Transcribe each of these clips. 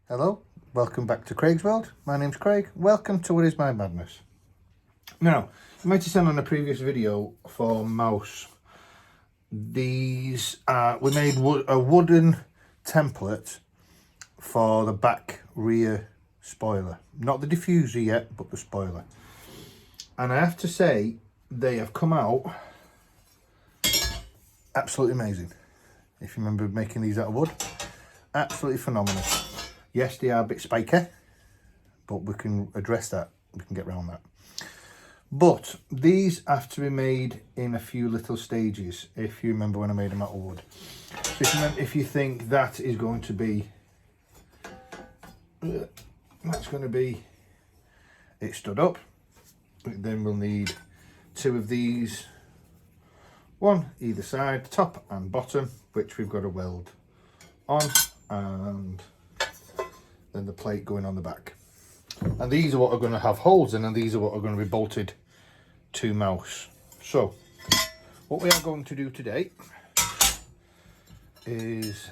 Hello, welcome back to Craig's World. My name's Craig. Welcome to What Is My Madness. Now, you might have seen on a previous video for mouse, these we made a wooden template for the back rear spoiler. Not the diffuser yet, but the spoiler. And I have to say, they have come out absolutely amazing. If you remember making these out of wood, absolutely phenomenal. Yes, they are a bit spiky, but we can address that. We can get around that. But these have to be made in a few little stages, if you remember when I made them out of wood. So if you think that is going to be, it stood up, then we'll need two of these, one either side, top and bottom, which we've got to weld on, and then the plate going on the back. And these are what are going to have holes in, and these are what are going to be bolted to mouse. So what we are going to do today is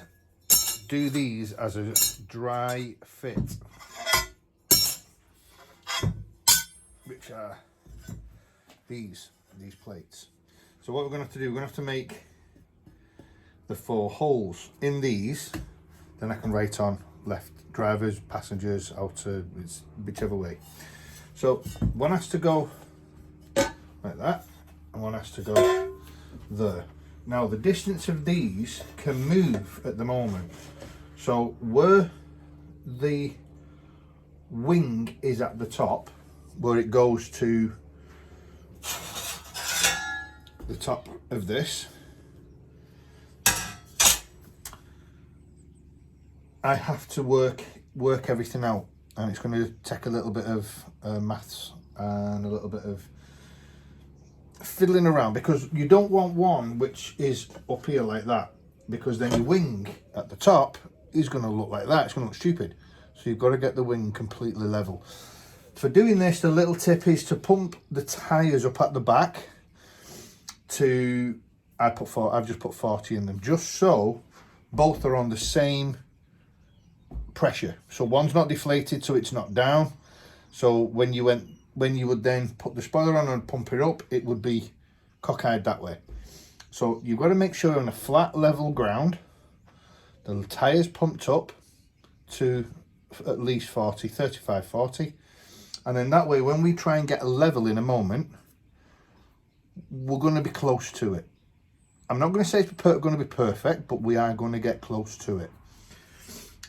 do these as a dry fit, which are these plates. So what we're going to have to do, we're going to have to make the 4 holes in these, then I can write on left drivers, passengers, outer, it's whichever way. So one has to go like that, and one has to go there. Now the distance of these can move at the moment. So where the wing is at the top, where it goes to the top of this, I have to work everything out, and it's going to take a little bit of maths and a little bit of fiddling around, because you don't want one which is up here like that, because then your wing at the top is going to look like that. It's going to look stupid. So you've got to get the wing completely level. For doing this, the little tip is to pump the tyres up at the back to, I've just put 40 in them, just so both are on the same pressure. So one's not deflated, so it's not down. So when you would then put the spoiler on and pump it up, it would be cockeyed that way. So you've got to make sure you're on a flat level ground, the tyres pumped up to at least 40, 35, 40. And then that way, when we try and get a level in a moment, we're going to be close to it. I'm not going to say it's going to be perfect, but we are going to get close to it.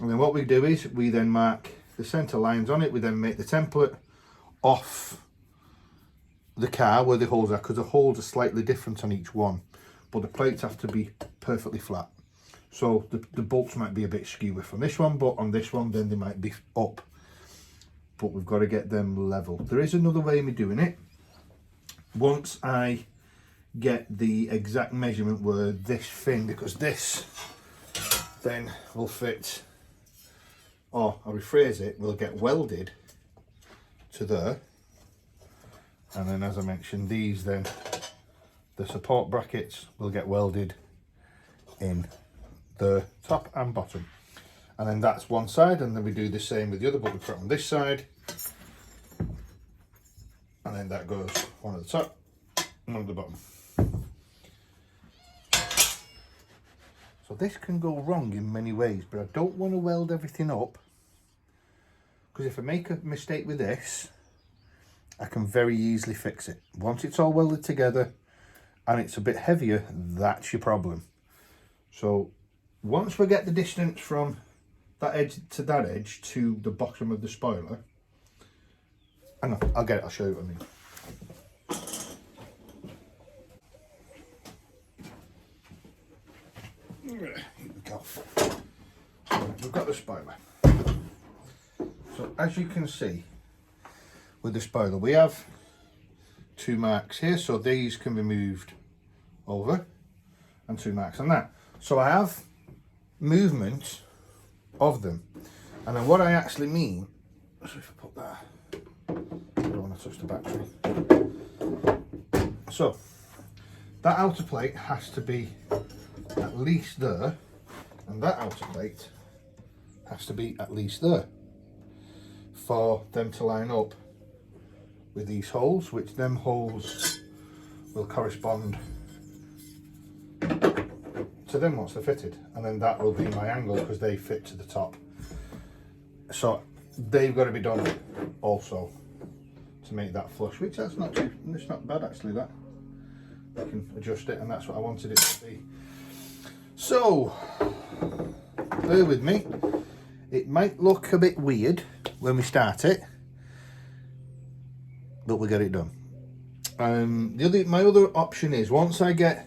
And then what we do is we then mark the centre lines on it. We then make the template off the car where the holes are, because the holes are slightly different on each one, but the plates have to be perfectly flat. So the bolts might be a bit skewy from this one, but on this one then they might be up. But we've got to get them level. There is another way of doing it. Once I get the exact measurement where this fin, because this then will fit, or I'll rephrase it, will get welded to there. And then, as I mentioned, these then, the support brackets will get welded in the top and bottom. And then that's one side, and then we do the same with the other, but we put it on this side. And then that goes one at the top and one at the bottom. So this can go wrong in many ways, but I don't want to weld everything up, because if I make a mistake with this, I can very easily fix it. Once it's all welded together and it's a bit heavier, that's your problem. So once we get the distance from that edge to that edge to the bottom of the spoiler, hang on, I'll get it, I'll show you what I mean. Here we go. So we've got the spoiler. So as you can see with the spoiler, we have 2 marks here, so these can be moved over, and 2 marks on that. So I have movement of them, and then what I actually mean, so if I put that, I don't want to touch the battery. So that outer plate has to be at least there, and that outer plate has to be at least there for them to line up with these holes, which them holes will correspond to them once they're fitted, and then that will be my angle because they fit to the top. So they've got to be done also to make that flush, which that's not too, it's not bad actually. That I can adjust it, and that's what I wanted it to be. So bear with me, it might look a bit weird when we start it, but we'll get it done. My other option is, once I get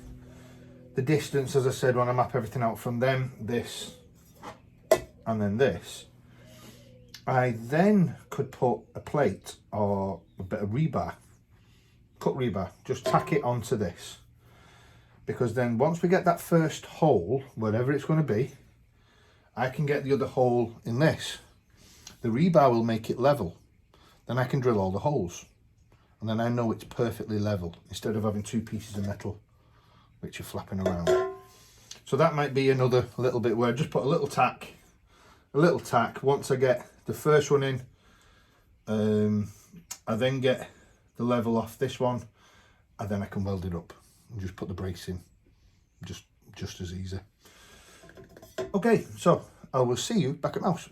the distance, as I said, when I map everything out from them, this and then this, I then could put a plate or a bit of rebar, cut rebar, just tack it onto this, because then once we get that first hole, wherever it's going to be, I can get the other hole in this. The rebar will make it level, then I can drill all the holes, and then I know it's perfectly level instead of having two pieces of metal which are flapping around. So that might be another little bit where I just put a little tack. Once I get the first one in, I then get the level off this one, and then I can weld it up and just put the brace in, just as easy. Okay, so I will see you back at Mouse.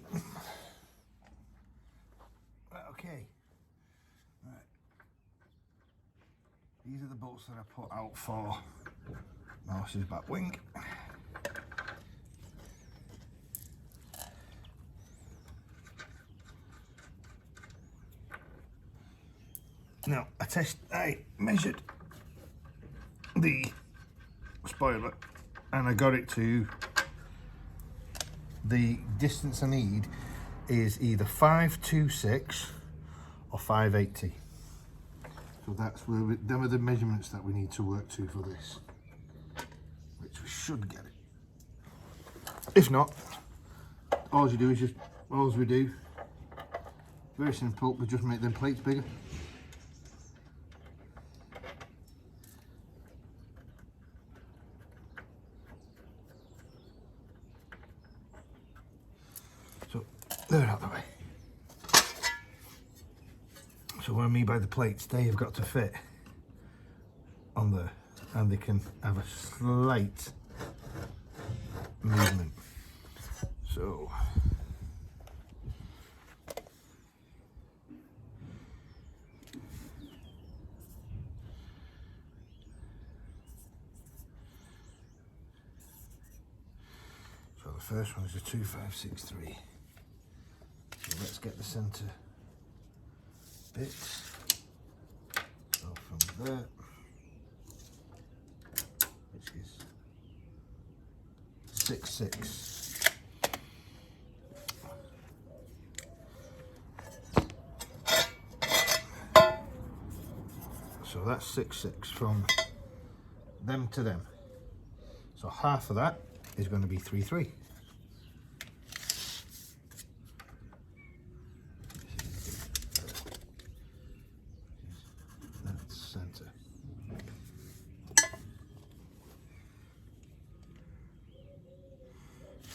Okay, right. These are the bolts that I put out for Mouse's back wing. Now I measured the spoiler and I got it to the distance I need is either 526 or 580. So that's where them are the measurements that we need to work to for this, which we should get it. If not, all we do, very simple, we just make them plates bigger. So they're out of the way. So what I mean by the plates, they have got to fit on there, and they can have a slight movement. So the first one is a 2563. So let's get the centre bits. So from there, which is 6'6". So that's 6'6" from them to them. So half of that is going to be 3'3". That's centre.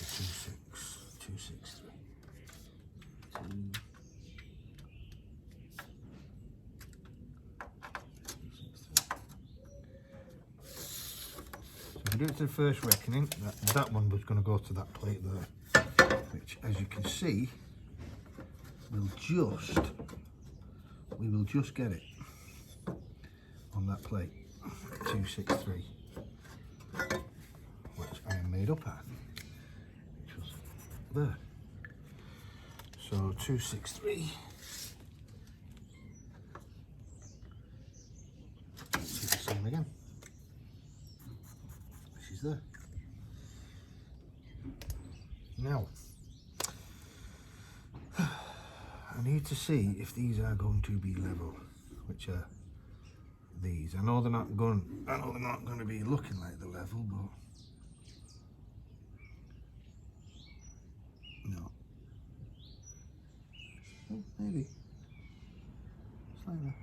So 263. I do it to the first reckoning, that one was going to go to that plate there, which as you can see, we will just get it on that plate, 263, which I am made up at, which was there. So 263, do the same again. There. Now, I need to see if these are going to be level, which are these. I know they're not going to be looking like the level, but no. Oh, maybe. Slightly.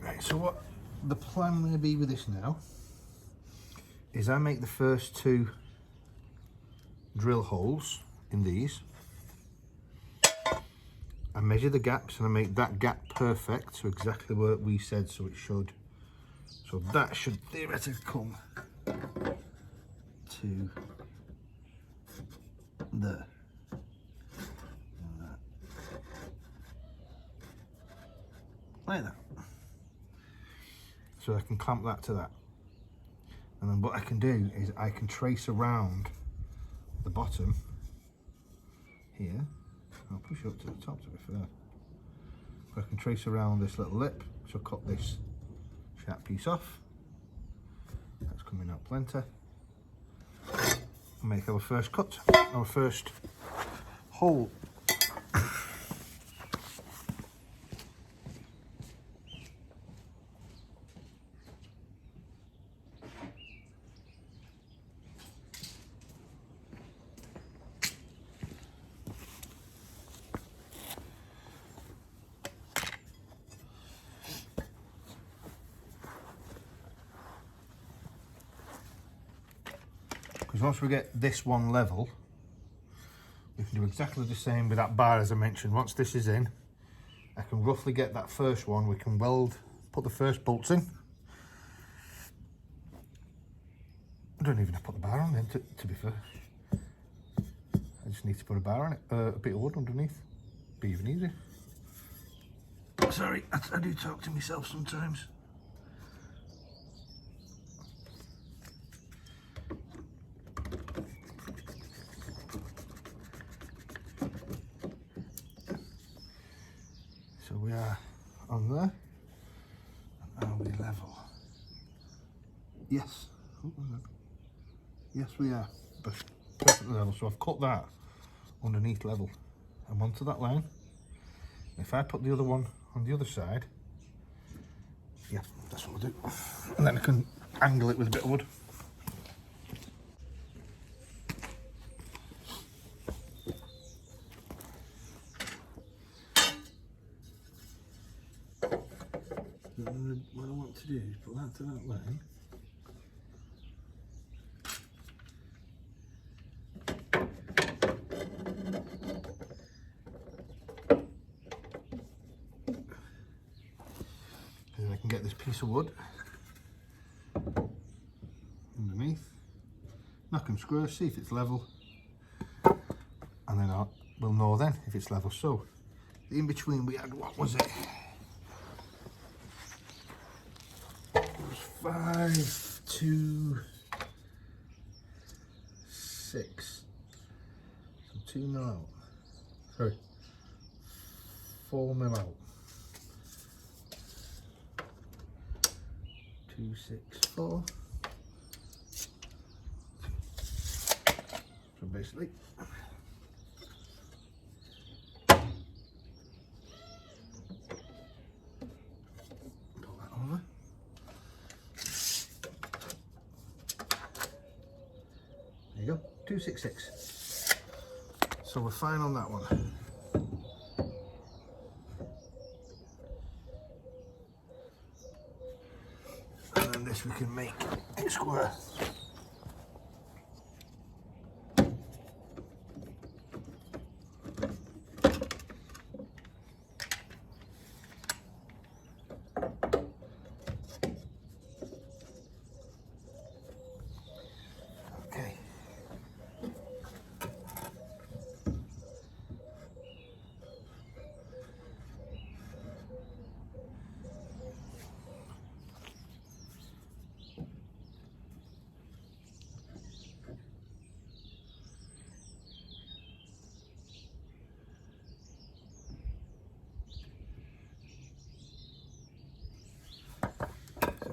Right, so what the plan may be with this now is I make the first 2 drill holes in these. I measure the gaps and I make that gap perfect, so exactly what we said, so it should. So that should theoretically come to there. Like that. So I can clamp that to that. And then what I can do is I can trace around the bottom here. I'll push up to the top to be fair. I can trace around this little lip, so cut this sharp piece off. That's coming out plenty. And make our first cut, our first hole. Because once we get this one level, we can do exactly the same with that bar as I mentioned. Once this is in, I can roughly get that first one. We can weld, put the first bolts in. I don't even have to put the bar on then, to be fair. I just need to put a bar on it, a bit of wood underneath. Be even easier. Sorry, I do talk to myself sometimes. So we are on there, and now we level. Yes, yes we are, but perfectly level. So I've cut that underneath level. I'm onto that line. If I put the other one on the other side, yeah, that's what we'll do. And then I can angle it with a bit of wood. What I want to do is put that to that line. And then I can get this piece of wood underneath, knock and screw, see if it's level, and then we'll know then if it's level. So the in between we had, what was it? It was 5 to 6. So 2 mil out. Sorry, 4 mil out. 2, 6, 4. So basically, pull that over. There you go, 266. So we're fine on that one. And then this we can make it square. Okay.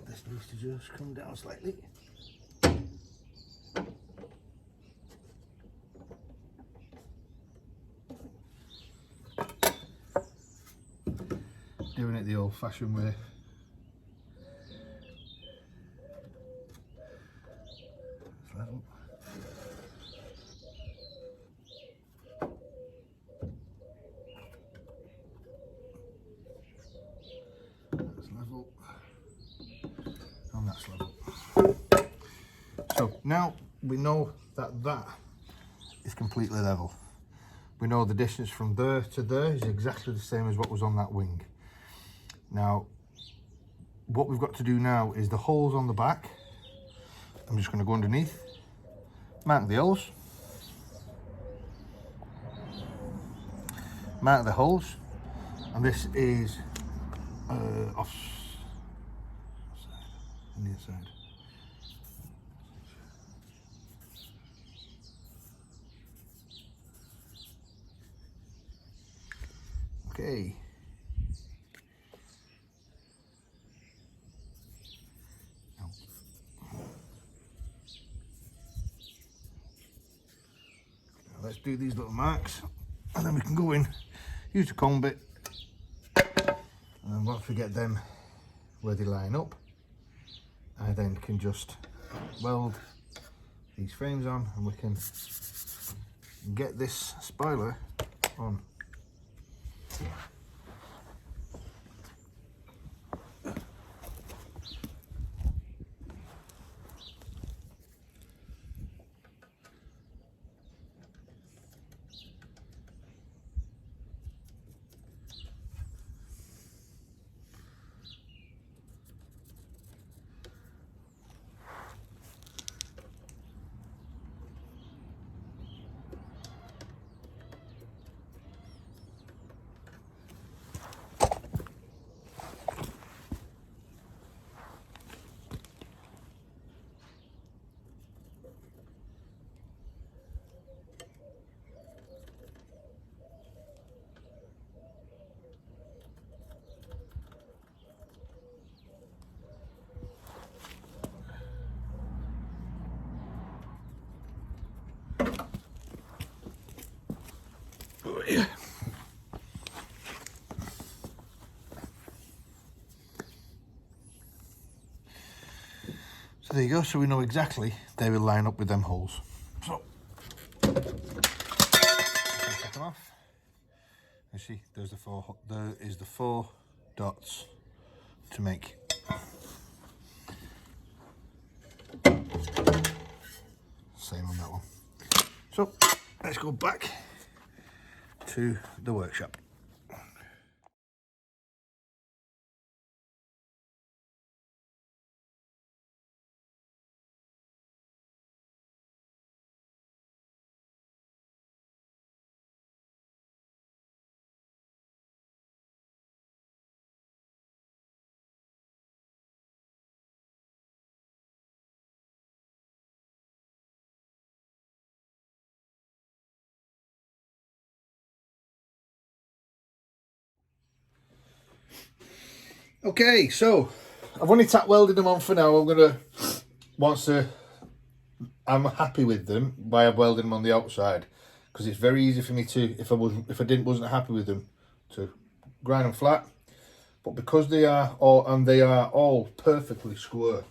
This needs to just come down slightly. Doing it the old-fashioned way. It's level. That's level. And that's level. So now we know that that is completely level. We know the distance from there to there is exactly the same as what was on that wing. Now, what we've got to do now is the holes on the back. I'm just going to go underneath, mark the holes, mark the holes, and this is off on the inside. Okay. Now let's do these little marks, and then we can go in, use the comb bit, and then once we get them where they line up, I then can just weld these frames on, and we can get this spoiler on. So there you go, so we know exactly they will line up with them holes. So, take them off. You see, there is the four dots to make. Same on that one. So, let's go back to the workshop. Okay, so I've only tack welded them on for now. I'm happy with them by welding them on the outside, because it's very easy for me to, if I wasn't happy with them, to grind them flat. But because they are all perfectly square,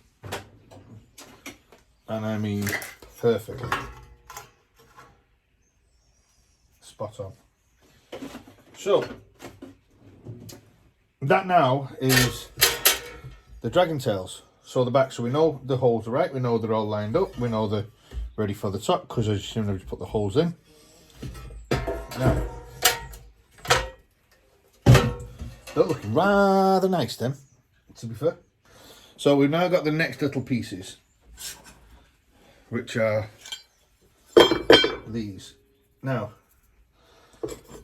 and I mean perfectly spot on. So that now is the dragon tails. So the back, so we know the holes are right, we know they're all lined up, we know they're ready for the top, because as soon as we put the holes in. Now, they're looking rather nice then, to be fair. So we've now got the next little pieces, which are these. Now,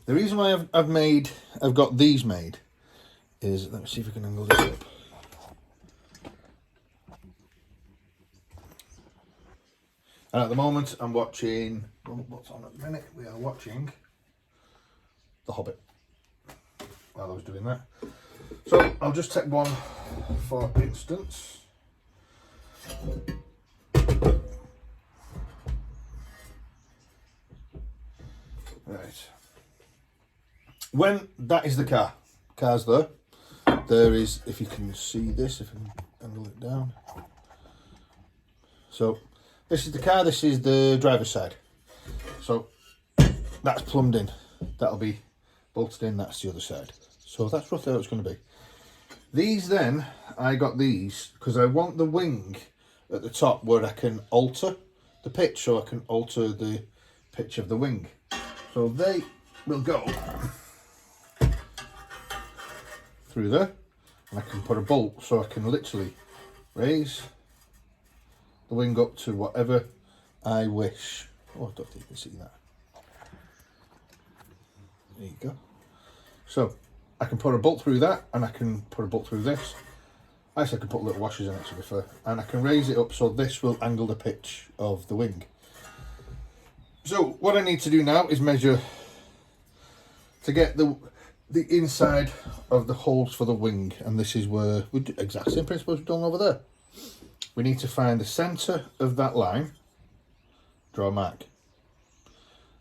the reason why I've got these made is, let me see if we can angle this up. And at the moment I'm watching, what's on at the minute? We are watching The Hobbit while I was doing that. So I'll just take one for instance. Right. When that is the car's there is, if you can see this, if I can angle it down. So this is the car, this is the driver's side. So that's plumbed in. That'll be bolted in, that's the other side. So that's roughly how it's going to be. These then, I got these because I want the wing at the top where I can alter the pitch, so I can alter the pitch of the wing. So they will go through there, and I can put a bolt, so I can literally raise the wing up to whatever I wish. Oh, I don't think you can see that. There you go. So I can put a bolt through that, and I can put a bolt through this. Actually, I can put little washers in it, to be fair, and I can raise it up so this will angle the pitch of the wing. So what I need to do now is measure to get the inside of the holes for the wing, and this is where we do exact same principle as we've done over there. We need to find the centre of that line, draw a mark,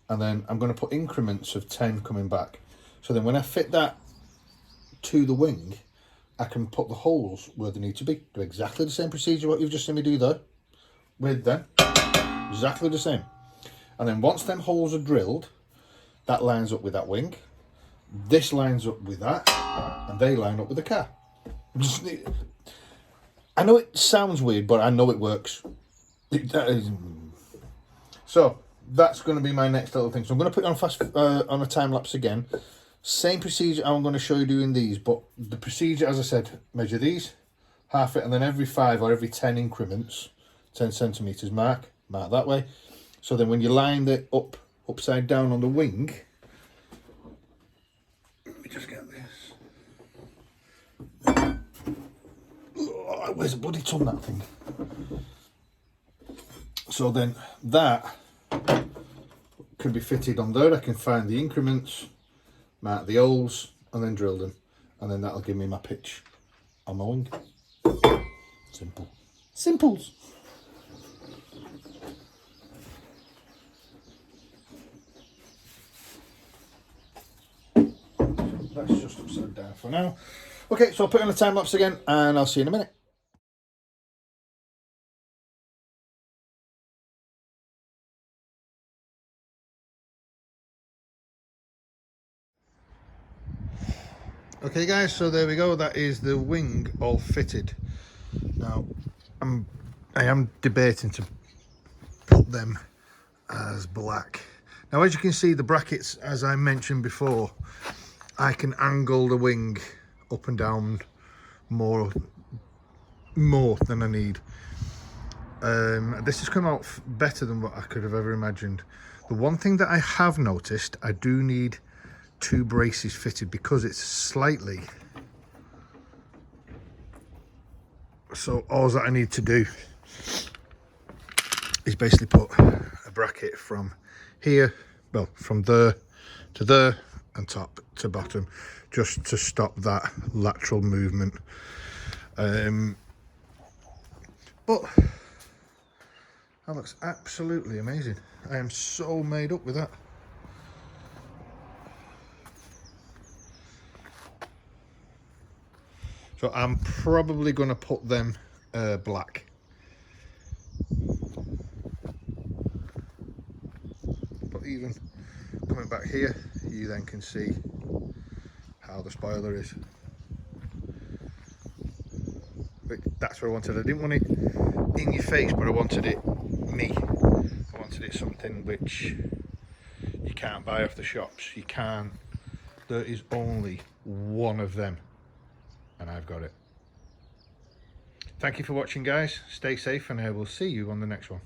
and then I'm going to put increments of 10 coming back. So then when I fit that to the wing, I can put the holes where they need to be. Do exactly the same procedure what you've just seen me do there with them, exactly the same. And then once them holes are drilled, that lines up with that wing, this lines up with that, and they line up with the car. I know it sounds weird, but I know it works. So that's going to be my next little thing. So I'm going to put it on a time lapse again. Same procedure I'm going to show you doing these, but the procedure, as I said, measure these, half it, and then every 5 or every 10 increments, 10 centimeters, mark that way. So then when you line it upside down on the wing, let me just get this. Oh, where's the bloody ton, that thing? So then that can be fitted on there. I can find the increments, mark the holes, and then drill them, and then that'll give me my pitch on my wing. Simple. Simples. That's just upside down for now. Okay, so I'll put it on the time lapse again, and I'll see you in a minute. Okay guys, so there we go, that is the wing all fitted. Now I am debating to put them as black. Now as you can see, the brackets, as I mentioned before, I can angle the wing up and down more than I need. This has come out better than what I could have ever imagined. The one thing that I have noticed, I do need 2 braces fitted because it's slightly, so all that I need to do is basically put a bracket from here, well, from there to there and top to bottom, just to stop that lateral movement. But that looks absolutely amazing. I am so made up with that. So I'm probably going to put them black. But even coming back here, you then can see how the spoiler is. But that's what I wanted. I didn't want it in your face, but I wanted it me. I wanted it something which you can't buy off the shops. You can't. There is only one of them, and I've got it. Thank you for watching, guys. Stay safe, and I will see you on the next one.